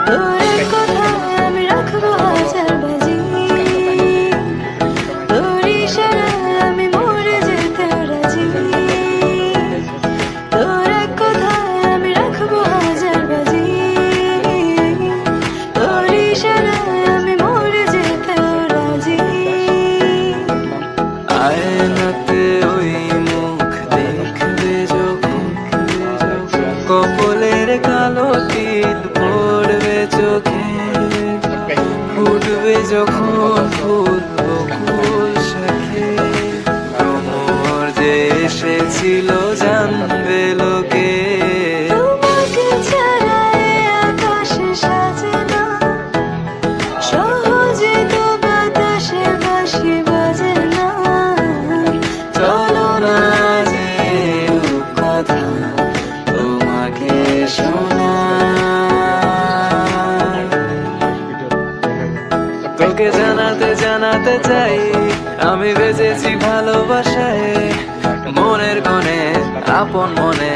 তোর কথায় আমি রাখবো হাজার বাজি, তোর ইশারায় আমি মরে যেতে রাজি। তোর কথায় আমি রাখবো হাজার বাজি, তোর ইশারায় আমি মরে যেতে রাজি। আয়নাতে ওই মুখ দেখবে যখন, কপলের কালো তিল পড়বে চোখে, ফুটবে যখন ফুল বকুল শাখে, ভ্রমর যে এসেছিল জানবে লোকে। তোমাকে ছাড়া এ আকাশে সাজে না, সহজে তো বাতাসে বাঁশি বাজে না। চলো না যে কথা তোমাকে শোনাই, তোকে জানাতে জানাতে চাই আমি বেঁচেছি ভালোবাসায়, মনের কোণে আপন মনে।